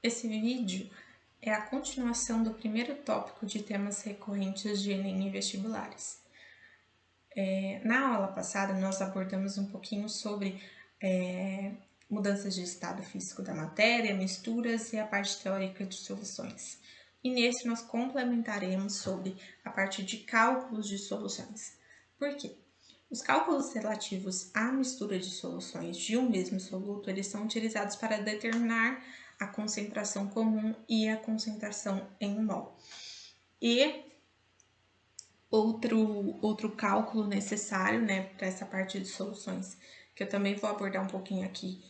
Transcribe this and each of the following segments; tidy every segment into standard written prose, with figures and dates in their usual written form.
Esse vídeo é a continuação do primeiro tópico de temas recorrentes de Enem e vestibulares. Na aula passada, nós abordamos um pouquinho sobre mudanças de estado físico da matéria, misturas e a parte teórica de soluções. E nesse nós complementaremos sobre a parte de cálculos de soluções. Por quê? Os cálculos relativos à mistura de soluções de um mesmo soluto, eles são utilizados para determinar a concentração comum e a concentração em mol. E outro cálculo necessário, para essa parte de soluções, que eu também vou abordar um pouquinho aqui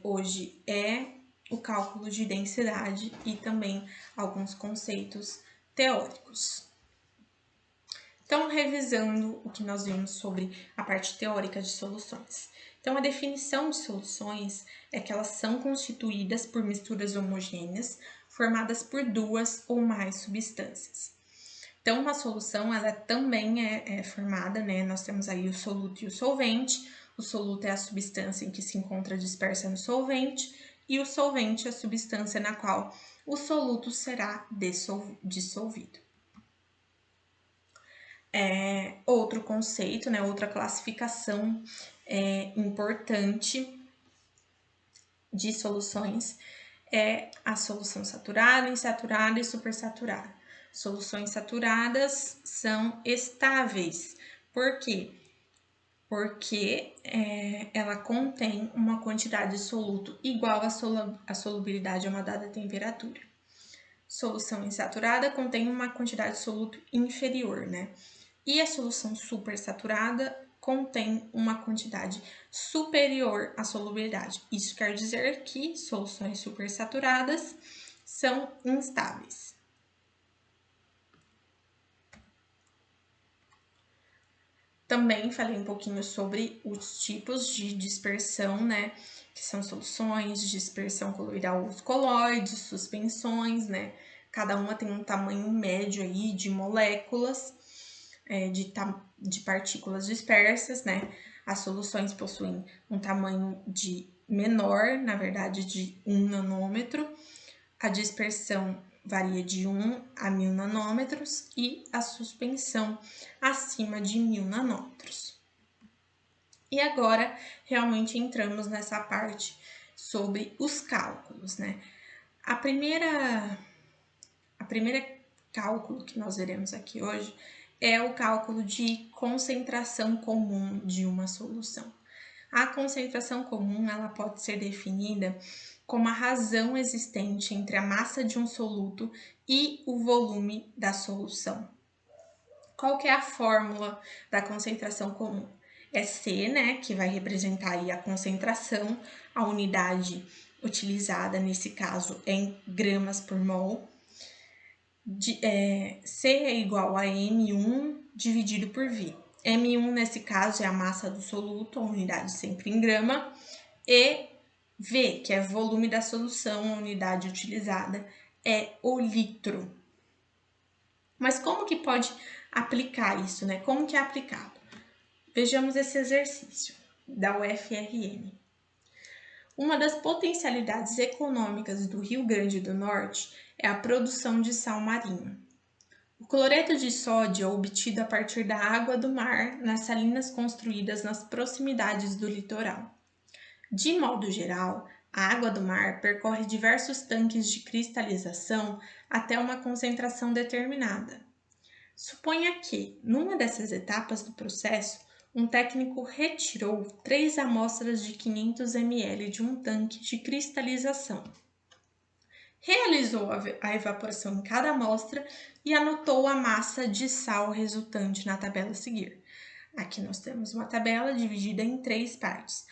hoje, é o cálculo de densidade e também alguns conceitos teóricos. Então, revisando o que nós vimos sobre a parte teórica de soluções. Então, a definição de soluções é que elas são constituídas por misturas homogêneas formadas por duas ou mais substâncias. Então, uma solução, ela também é formada, nós temos aí o soluto e o solvente. O soluto é a substância em que se encontra dispersa no solvente e o solvente é a substância na qual o soluto será dissolvido. Outro conceito, outra classificação importante de soluções é a solução saturada, insaturada e supersaturada. Soluções saturadas são estáveis. Por quê? Porque ela contém uma quantidade de soluto igual à solubilidade a uma dada temperatura. Solução insaturada contém uma quantidade de soluto inferior, E a solução supersaturada contém uma quantidade superior à solubilidade. Isso quer dizer que soluções supersaturadas são instáveis. Também falei um pouquinho sobre os tipos de dispersão, que são soluções, dispersão coloidal ou coloides, suspensões, Cada uma tem um tamanho médio aí de moléculas, de partículas dispersas, As soluções possuem um tamanho de menor, na verdade, de 1 nanômetro. A dispersão varia de 1 a 1000 nanômetros e a suspensão acima de 1000 nanômetros. E agora, realmente entramos nessa parte sobre os cálculos, A primeira cálculo que nós veremos aqui hoje é o cálculo de concentração comum de uma solução. A concentração comum, ela pode ser definida como a razão existente entre a massa de um soluto e o volume da solução. Qual que é a fórmula da concentração comum? É C, que vai representar aí a concentração, a unidade utilizada nesse caso é em gramas por mol. C é igual a M1 dividido por V. M1 nesse caso é a massa do soluto, a unidade sempre em grama, e V, que é volume da solução, a unidade utilizada é o litro. Mas como que pode aplicar isso, Como que é aplicado? Vejamos esse exercício da UFRN. Uma das potencialidades econômicas do Rio Grande do Norte é a produção de sal marinho. O cloreto de sódio é obtido a partir da água do mar nas salinas construídas nas proximidades do litoral. De modo geral, a água do mar percorre diversos tanques de cristalização até uma concentração determinada. Suponha que, numa dessas etapas do processo, um técnico retirou 3 amostras de 500 ml de um tanque de cristalização. Realizou a evaporação em cada amostra e anotou a massa de sal resultante na tabela a seguir. Aqui nós temos uma tabela dividida em 3 partes.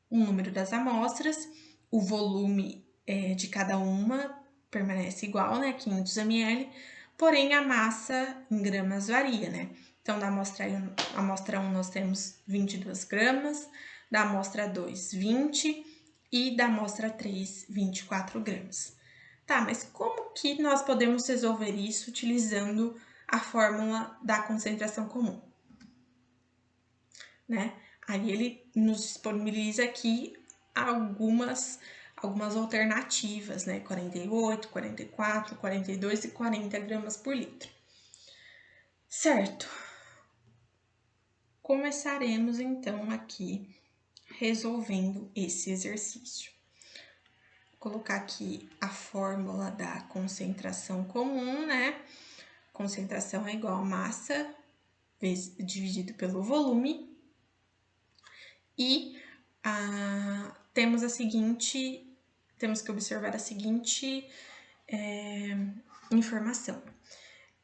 O número das amostras, o volume de cada uma permanece igual, 500 ml, porém a massa em gramas varia, Então, da amostra 1 nós temos 22 gramas, da amostra 2, 20 e da amostra 3, 24 gramas. Tá, mas como que nós podemos resolver isso utilizando a fórmula da concentração comum? Aí ele nos disponibiliza aqui algumas algumas alternativas, né? 48, 44, 42 e 40 gramas por litro. Certo. Começaremos então aqui resolvendo esse exercício. Vou colocar aqui a fórmula da concentração comum, né? Concentração é igual a massa dividido pelo volume. E temos que observar a seguinte informação.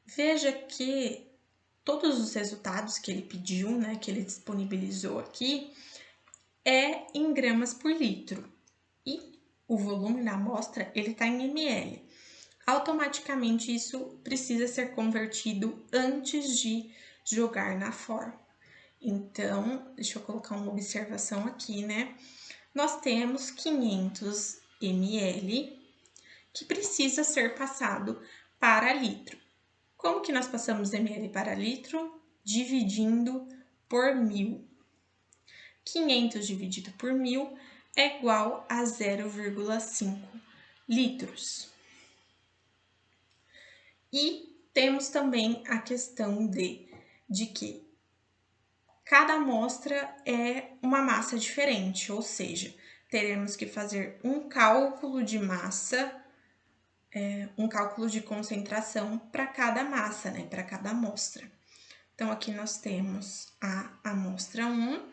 Veja que todos os resultados que ele pediu, né, que ele disponibilizou aqui, é em gramas por litro. E o volume da amostra, ele está em ml. Automaticamente, isso precisa ser convertido antes de jogar na fórmula. Então, deixa eu colocar uma observação aqui, né? Nós temos 500 ml que precisa ser passado para litro. Como que nós passamos ml para litro? Dividindo por 1000. 500 dividido por 1000 é igual a 0,5 litros. E temos também a questão de que cada amostra é uma massa diferente, ou seja, teremos que fazer um cálculo de massa, um cálculo de concentração para cada massa, né, para cada amostra. Então, aqui nós temos a amostra 1,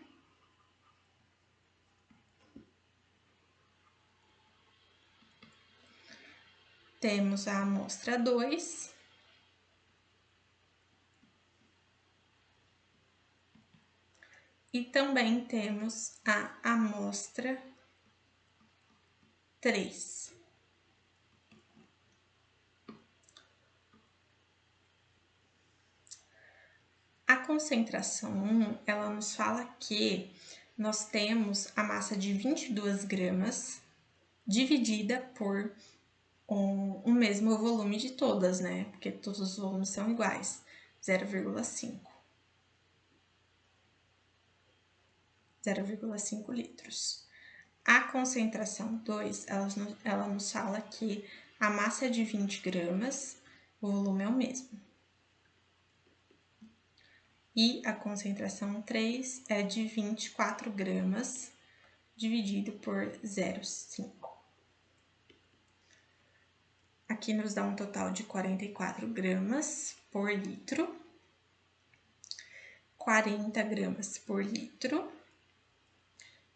temos a amostra 2, e também temos a amostra 3. A concentração 1, ela nos fala que nós temos a massa de 22 gramas dividida por o mesmo volume de todas, né? Porque todos os volumes são iguais, 0,5 litros. A concentração 2, ela nos fala que a massa é de 20 gramas, o volume é o mesmo. E a concentração 3 é de 24 gramas, dividido por 0,5. Aqui nos dá um total de 44 gramas por litro, 40 gramas por litro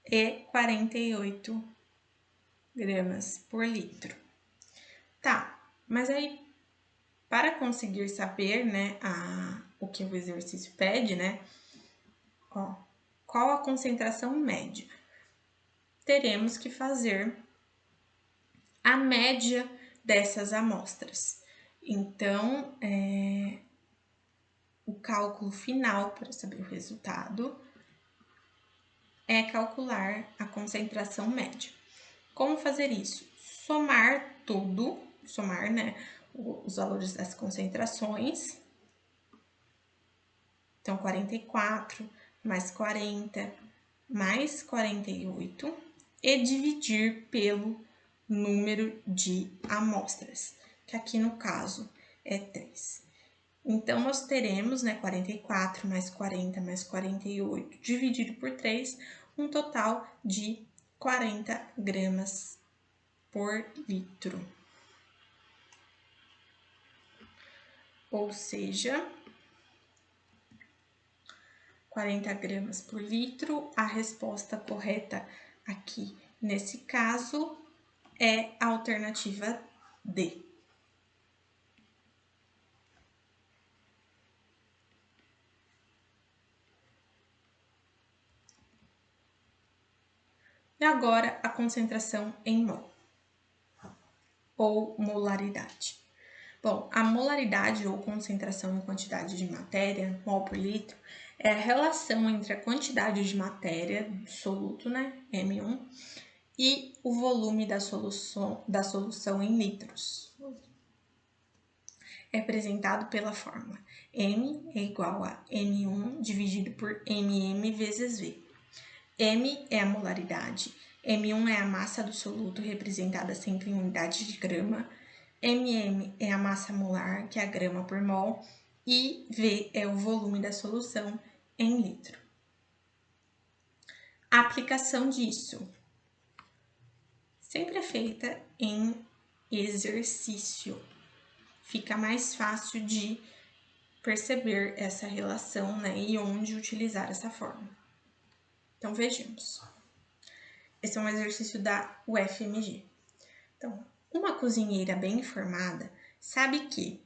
e 48 gramas por litro. Tá, mas aí, para conseguir saber, né, o que o exercício pede, né, ó, qual a concentração média? Teremos que fazer a média dessas amostras. Então, o cálculo final para saber o resultado é calcular a concentração média. Como fazer isso? Somar tudo, né, os valores das concentrações. Então, 44 mais 40 mais 48 e dividir pelo número de amostras, que aqui no caso é 3. Então, nós teremos, né, 44 mais 40 mais 48 dividido por 3, um total de 40 gramas por litro. Ou seja, 40 gramas por litro, a resposta correta aqui nesse caso é a alternativa D. E agora a concentração em mol, ou molaridade. Bom, a molaridade ou concentração em quantidade de matéria, mol por litro, é a relação entre a quantidade de matéria do soluto, né, M1, e o volume da solução em litros. É representado pela fórmula M é igual a M1 dividido por MM vezes V. M é a molaridade M1 é a massa do soluto, representada sempre em unidade de grama. MM é a massa molar, que é a grama por mol. E V é o volume da solução em litro. A aplicação disso sempre é feita em exercício. Fica mais fácil de perceber essa relação, né, e onde utilizar essa fórmula. Então, vejamos. Esse é um exercício da UFMG. Então, uma cozinheira bem informada sabe que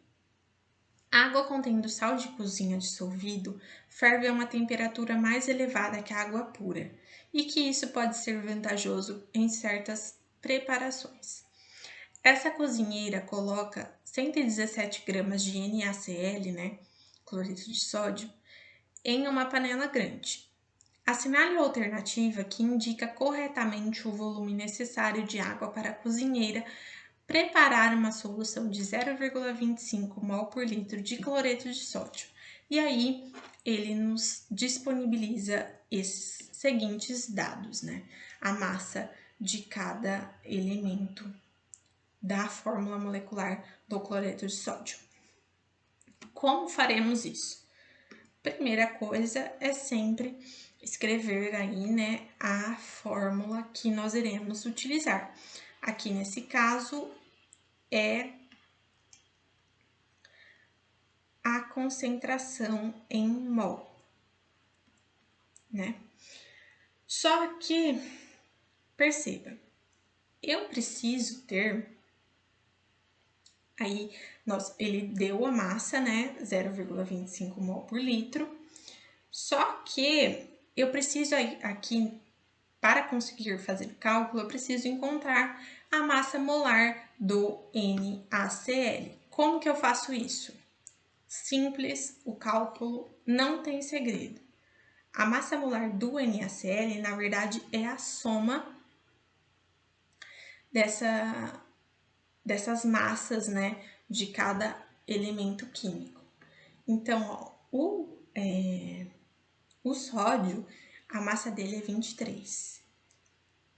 água contendo sal de cozinha dissolvido ferve a uma temperatura mais elevada que a água pura e que isso pode ser vantajoso em certas preparações. Essa cozinheira coloca 117 gramas de NaCl, né, cloreto de sódio, em uma panela grande. Assinale a alternativa que indica corretamente o volume necessário de água para a cozinheira preparar uma solução de 0,25 mol por litro de cloreto de sódio. E aí, ele nos disponibiliza esses seguintes dados, né? A massa de cada elemento da fórmula molecular do cloreto de sódio. Como faremos isso? Primeira coisa é sempre escrever aí, né, a fórmula que nós iremos utilizar. Aqui nesse caso é a concentração em mol, né? Só que, perceba, eu preciso ter, aí ele deu a massa, né, 0,25 mol por litro, só que eu preciso aqui, para conseguir fazer o cálculo, eu preciso encontrar a massa molar do NaCl. Como que eu faço isso? Simples, o cálculo não tem segredo. A massa molar do NaCl, na verdade, é a soma dessas massas, né, de cada elemento químico. Então, ó, o sódio, a massa dele é 23,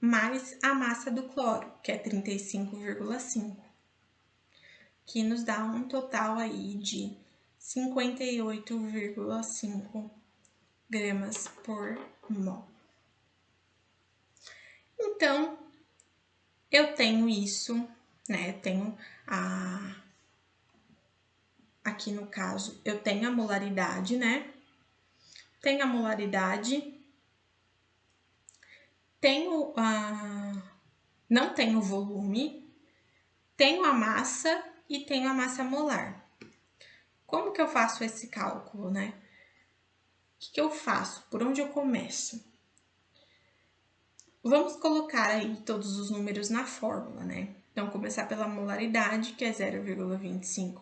mais a massa do cloro, que é 35,5, que nos dá um total aí de 58,5 gramas por mol. Então, eu tenho isso, né? Tenho aqui no caso, eu tenho a molaridade, né? Tenho a molaridade, tenho não tenho volume, tenho a massa e tenho a massa molar. Como que eu faço esse cálculo, né? O que eu faço? Por onde eu começo? Vamos colocar aí todos os números na fórmula, né? Então, começar pela molaridade, que é 0,25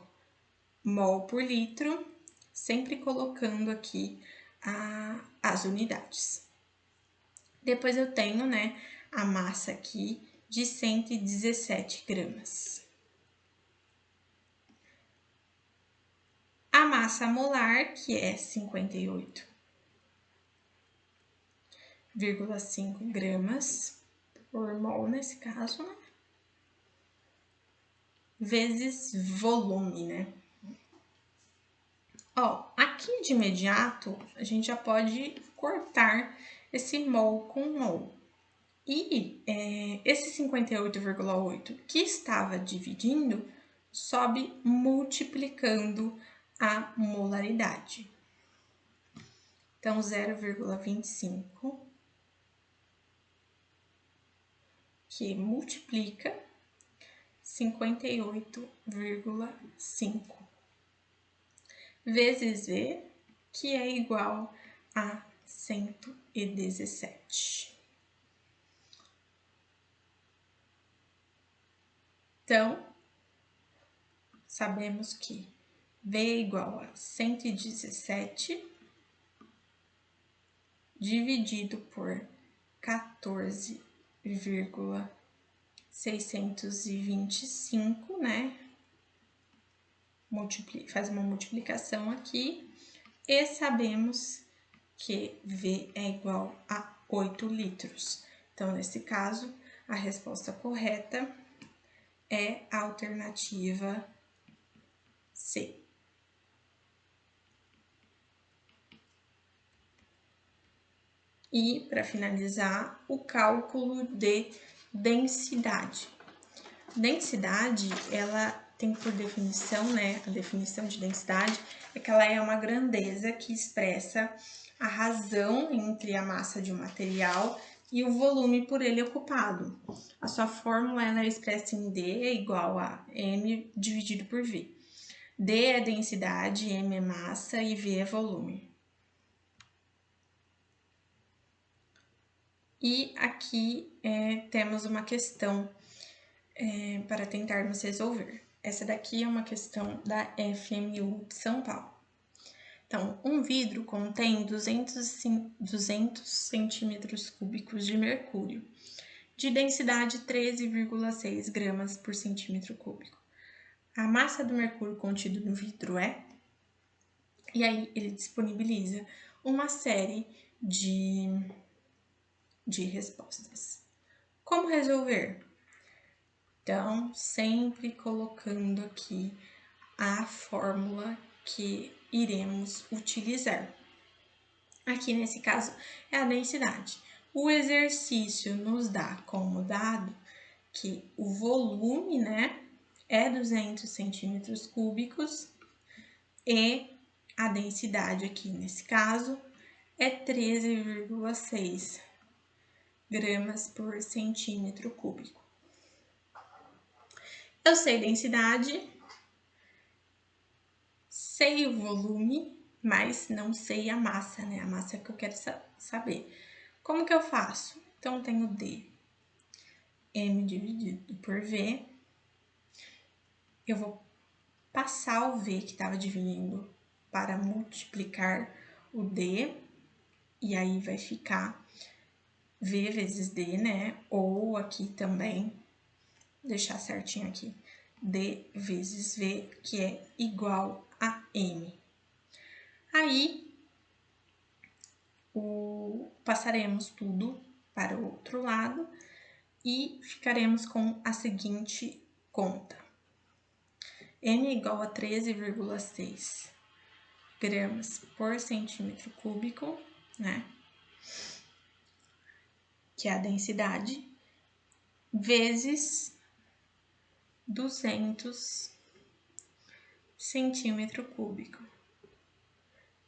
mol por litro, sempre colocando aqui as unidades. Depois eu tenho, né, a massa aqui de 117 gramas. A massa molar, que é 58,5 gramas por mol nesse caso, né? Vezes volume, né? Ó, aqui de imediato, a gente já pode cortar esse mol com mol. E esse 58,8 que estava dividindo, sobe multiplicando a molaridade. Então, 0,25 que multiplica 58,5 vezes V, que é igual a 117. Então, sabemos que V é igual a 117 dividido por 14,625, né? Faz uma multiplicação aqui e sabemos que V é igual a 8 litros. Então, nesse caso, a resposta correta é a alternativa C. E, para finalizar, o cálculo de densidade. Densidade, ela tem por definição, né, a definição de densidade é que ela é uma grandeza que expressa a razão entre a massa de um material e o volume por ele ocupado. A sua fórmula ela é expressa em D igual a M dividido por V. D é densidade, M é massa e V é volume. E aqui temos uma questão para tentarmos resolver. Essa daqui é uma questão da FMU de São Paulo. Então, um vidro contém 200 centímetros cúbicos de mercúrio, de densidade 13,6 gramas por centímetro cúbico. A massa do mercúrio contido no vidro é... E aí, ele disponibiliza uma série de respostas. Como resolver? Então, sempre colocando aqui a fórmula que iremos utilizar. Aqui nesse caso é a densidade. O exercício nos dá como dado que o volume, né, é 200 centímetros cúbicos e a densidade aqui nesse caso é 13,6 gramas por centímetro cúbico. Eu sei densidade, sei o volume, mas não sei a massa, né? A massa é que eu quero saber. Como que eu faço? Então, eu tenho D, M dividido por V. Eu vou passar o V que estava dividindo para multiplicar o D. E aí, vai ficar V vezes D, né? Ou aqui também, vou deixar certinho aqui, D vezes V, que é igual a M. Aí, passaremos tudo para o outro lado e ficaremos com a seguinte conta. M igual a 13,6 gramas por centímetro cúbico, né? Que é a densidade, vezes 200 centímetro cúbico.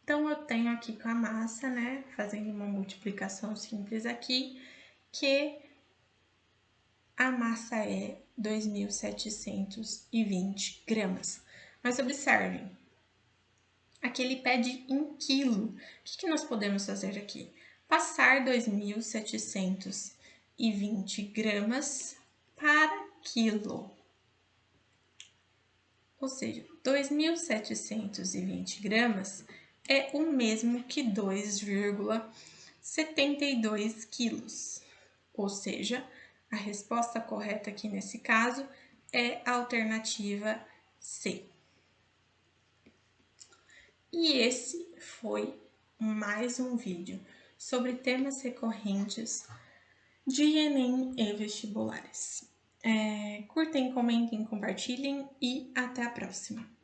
Então, eu tenho aqui com a massa, né, fazendo uma multiplicação simples aqui, que a massa é 2.720 gramas. Mas observem, aqui ele pede em quilo. O que nós podemos fazer aqui? Passar 2.720 gramas para quilo. Ou seja, 2.720 gramas é o mesmo que 2,72 quilos. Ou seja, a resposta correta aqui nesse caso é a alternativa C. E esse foi mais um vídeo sobre temas recorrentes de Enem e vestibulares. Curtem, comentem, compartilhem e até a próxima!